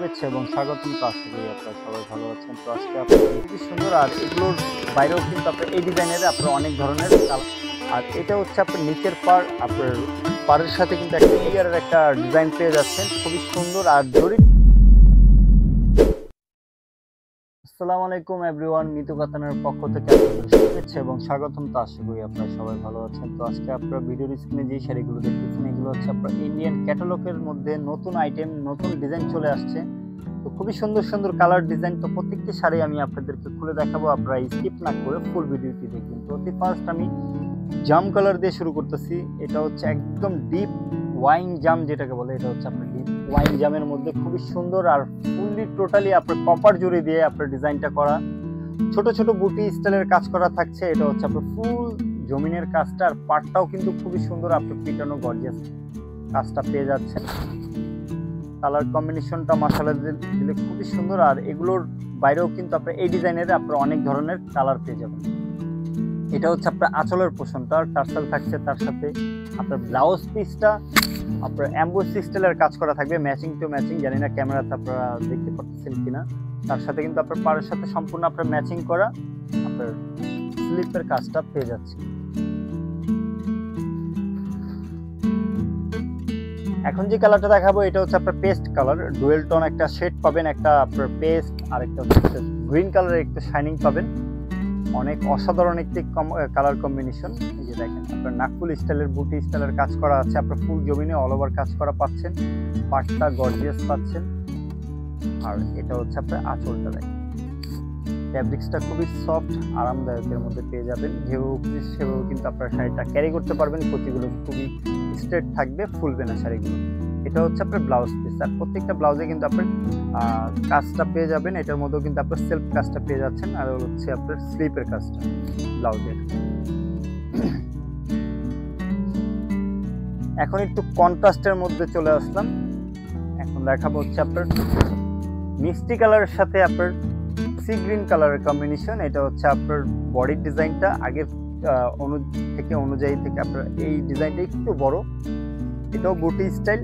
শুভেচ্ছা এবং স্বাগতম। তো আশা করি আপনারা সবাই ভালো আছেন। তো আজকে আপনাদের খুবই সুন্দর, আর এগুলোর বাইরেও কিন্তু আপনার এই ডিজাইনের আপনার অনেক ধরনের আর এটা হচ্ছে আপনার নিচের আপনার পাড়ের সাথে কিন্তু একটা ক্লিয়ারের একটা ডিজাইন পেয়ে যাচ্ছেন, খুবই সুন্দর। আর জরি আসসালামু আলাইকুম এভরিওয়ান, মিতু কাতানের পক্ষ থেকে আপনাদের শুভেচ্ছা এবং স্বাগতম। তো আশা করি আপনারা সবাই ভালো আছেন। তো আজকে আপনারা ভিডিওর স্ক্রিনে যে শাড়িগুলো দেখতেছেন এগুলো হচ্ছে আপনার ইন্ডিয়ান ক্যাটালগের মধ্যে নতুন আইটেম, নতুন ডিজাইন চলে আসছে। তো খুবই সুন্দর সুন্দর কালার ডিজাইন। তো প্রত্যেকটি শাড়ি আমি আপনাদেরকে খুলে দেখাবো, আপনারা স্কিপ না করে ফুল ভিডিওটি দেখবেন। তো অতি ফার্স্ট আমি জাম কালার দিয়ে শুরু করতেছি। এটা হচ্ছে একদম ডিপ ওয়াইন জাম যেটাকে বলে, এটা হচ্ছে আপনার ডিপ ওয়াইন জামের মধ্যে খুবই সুন্দর আর ফুললি টোটালি আপনার কপার জুড়ি দিয়ে আপনার ডিজাইনটা করা, ছোট ছোট বুটি স্টাইলের কাজ করা থাকছে। এটা হচ্ছে আপনার ফুল জমিনের কাজটা, আর পাটটাও কিন্তু খুবই সুন্দর আপনার পিটানো গর্জিয়াস কাজটা পেয়ে যাচ্ছেন। কালার কম্বিনেশনটা মাশাআল্লাহ দিলে খুবই সুন্দর। আর এগুলোর বাইরেও কিন্তু আপনার এই ডিজাইনের আপনার অনেক ধরনের কালার পেয়ে যাবেন। এটা হচ্ছে আপনার আঁচলের পোষণটা, টার্সাল থাকছে, তার সাথে আপনার ব্লাউজ পিসটা আপনার এমবোসি স্টাইলের কাজ করা থাকবে, ম্যাচিং টু ম্যাচিং। জানি না ক্যামেরাতে আপনারা দেখতে পাচ্ছেন কিনা। তার সাথে কিন্তু আপনার পাড়ের সাথে সম্পূর্ণ আপনার ম্যাচিং করা আপনার স্লিপের কাজটা পেয়ে যাচ্ছে। এখন যে কালারটা দেখাবো এটা হচ্ছে আপনার পেস্ট কালার, ডুয়েল টোন একটা শেড পাবেন, একটা আপনার পেস্ট আর একটা গ্রিন কালারের একটা শাইনিং পাবেন। অনেক অসাধারণ একটি কালার কম্বিনেশন। এই যে দেখেন আপনার নাকফুল স্টাইলের বুটি স্টাইলের কাজ করা আছে, আপনার ফুল জমিনে অল ওভার কাজ করা পাচ্ছেন, পাটটা গর্জিয়াস পাচ্ছেন। আর এটা হচ্ছে আপনার আঁচলটা, দেখেন ফ্যাব্রিক্সটা খুবই সফট আরামদায়কের মধ্যে পেয়ে যাবেন। যেভাবে সেভাবে কিন্তু আপনার শাড়িটা ক্যারি করতে পারবেন, কুচিগুলো খুবই স্ট্রেট থাকবে, ফুলবে না শাড়িগুলো। এটা হচ্ছে আপনার ব্লাউজ পিস, আর প্রত্যেকটা ব্লাউজে কিন্তু আপনার কাজটা পেয়ে যাবেন। এটার মধ্যেও কিন্তু আপনার সেলফ কাজটা পেয়ে যাচ্ছেন, আর হচ্ছে আপনার স্লিপের কাজটা ব্লাউজের। এখন একটু কন্ট্রাস্টের মধ্যে চলে আসলাম। এখন দেখাবো হচ্ছে আপনার মিষ্টি কালারের সাথে আপনার সি গ্রিন কালারের কম্বিনেশন। এটা হচ্ছে আপনার বডির ডিজাইনটা আগের অনুযায়ী থেকে আপনার এই ডিজাইনটা একটু বড়। এটাও বুটি স্টাইল,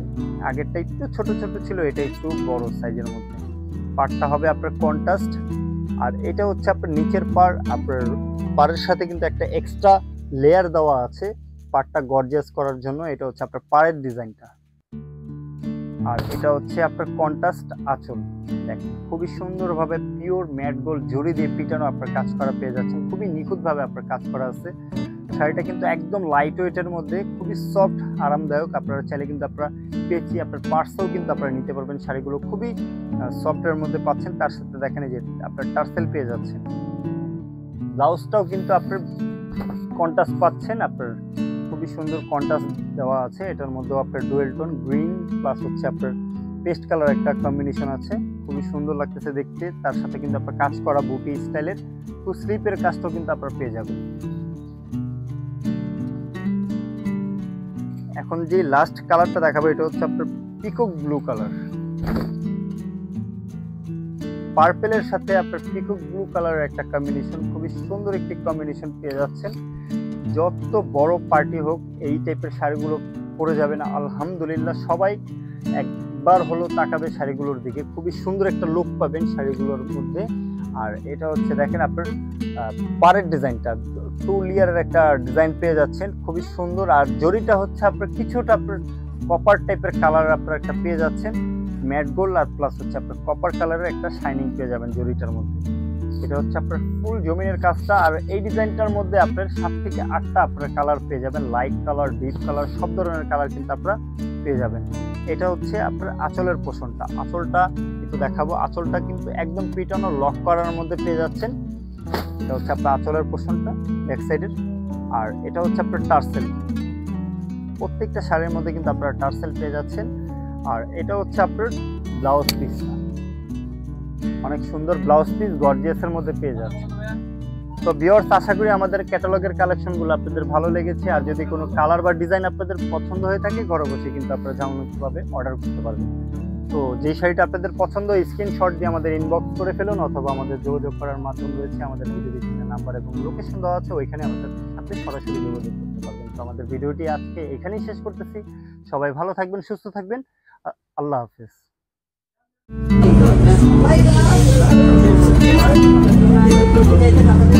আগেরটা একটু ছোট ছোট ছিল, এটা একটু বড় সাইজের মধ্যে। পাড়টা হবে আপনার কন্ট্রাস্ট, আর এটা হচ্ছে আপনার নিচের আপনার পাড়ের সাথে কিন্তু একটা এক্সট্রা লেয়ার দেওয়া আছে পাড়টা গর্জিয়াস করার জন্য। এটা হচ্ছে আপনার পাড়ের ডিজাইনটা, আর এটা হচ্ছে আপনার কন্ট্রাস্ট আঁচল। দেখেন খুবই সুন্দরভাবে পিওর ম্যাট গোল্ড জড়ি দিয়ে পিটানো আপনার কাজ করা পেয়ে যাচ্ছেন, খুবই নিখুঁতভাবে আপনার কাজ করা আছে। শাড়িটা কিন্তু একদম লাইট ওয়েটের মধ্যে, খুবই সফট আরামদায়ক। আপনারা চাইলে কিন্তু আপনারা পেঁচি আপনার পার্সেও কিন্তু আপনারা নিতে পারবেন। শাড়িগুলো খুবই সফটের মধ্যে পাচ্ছেন, তার সাথে দেখেন যে আপনার টার্সেল পেয়ে যাচ্ছেন। ব্লাউজটাও কিন্তু আপনার কন্ট্রাস্ট পাচ্ছেন, আপনার খুবই সুন্দর কন্ট্রাস্ট দেওয়া আছে। এটার মধ্যেও আপনার ডুয়েল টোন গ্রিন প্লাস হচ্ছে আপনার পেস্ট কালার একটা কম্বিনেশন আছে, খুবই সুন্দর লাগতেছে দেখতে। তার সাথে কিন্তু আপনার কাজ করা বুটি স্টাইলের তো স্লিপের কাজটাও কিন্তু আপনারা পেয়ে যাবেন। এখন যে লাস্ট কালারটা দেখাবো এটা হচ্ছে আপনার পিকক ব্লু কালার। পার্পেলের সাথে আপনার পিকক ব্লু কালারের একটা কম্বিনেশন, খুবই সুন্দর একটি কম্বিনেশন পেয়ে যাচ্ছেন। যত বড় পার্টি হোক এই টাইপের শাড়িগুলো পরে যাবেন আলহামদুলিল্লাহ, সবাই একবার হলো তাকাবে শাড়িগুলোর দিকে। খুবই সুন্দর একটা লুক পাবেন শাড়িগুলোর মধ্যে। আর এটা হচ্ছে দেখেন আপনার পাড়ের ডিজাইনটা, 2 লেয়ারের একটা ডিজাইন পেয়ে যাচ্ছেন, খুবই সুন্দর। আর জরিটা হচ্ছে আপনার কিছুটা আপনার কপার টাইপের কালার আপনার একটা পেয়ে যাচ্ছেন, ম্যাট গোল্ড আর প্লাস হচ্ছে আপনার কপার কালারের একটা শাইনিং পেয়ে যাবেন জরিটার মধ্যে। এটা হচ্ছে আপনার ফুল জমিনের কাজটা। আর এই ডিজাইনটার মধ্যে আপনার 7 থেকে 8টা আপনার কালার পেয়ে যাবেন, লাইট কালার, ডিপ কালার, সব ধরনের কালার কিন্তু আপনারা পেয়ে যাবেন। এটা হচ্ছে আপনার আঁচলের পোষণটা, আঁচলটা একটু দেখাবো। আঁচলটা কিন্তু একদম পিটানো লক করার মধ্যে পেয়ে যাচ্ছেন। এটা হচ্ছে আপনার আঁচলের পোষণটা ব্যাক সাইডের। আর এটা হচ্ছে আপনার টার্সেল, প্রত্যেকটা শাড়ির মধ্যে কিন্তু আপনারা টার্সেল পেয়ে যাচ্ছেন। আর এটা হচ্ছে আপনার ব্লাউজ পিসটা, অনেক সুন্দর ব্লাউজ পিস গর্জিয়াসের মধ্যে পেয়ে যাচ্ছে। তো ভিউয়ার্স, আশা করি আমাদের ক্যাটালগের কালেকশনগুলো আপনাদের ভালো লেগেছে। আর যদি কোনো কালার বা ডিজাইন আপনাদের পছন্দ হয়ে থাকে ঘরে বসে কিন্তু আপনারা যেমনভাবে অর্ডার করতে পারবেন। তো যেই শাড়িটা আপনাদের পছন্দ স্ক্রিনশট দিয়ে আমাদের ইনবক্স করে ফেলুন, অথবা আমাদের যোগাযোগ করার মাধ্যম রয়েছে, আমাদের ভিডিও স্ক্রিনে নাম্বার এবং লোকেশন দেওয়া আছে, ওইখানে আমাদের সাথে সরাসরি যোগাযোগ করতে পারবেন। তো আমাদের ভিডিওটি আজকে এখানেই শেষ করতেছি। সবাই ভালো থাকবেন, সুস্থ থাকবেন। আল্লাহ হাফেজ। বুঝাইতে না পারলে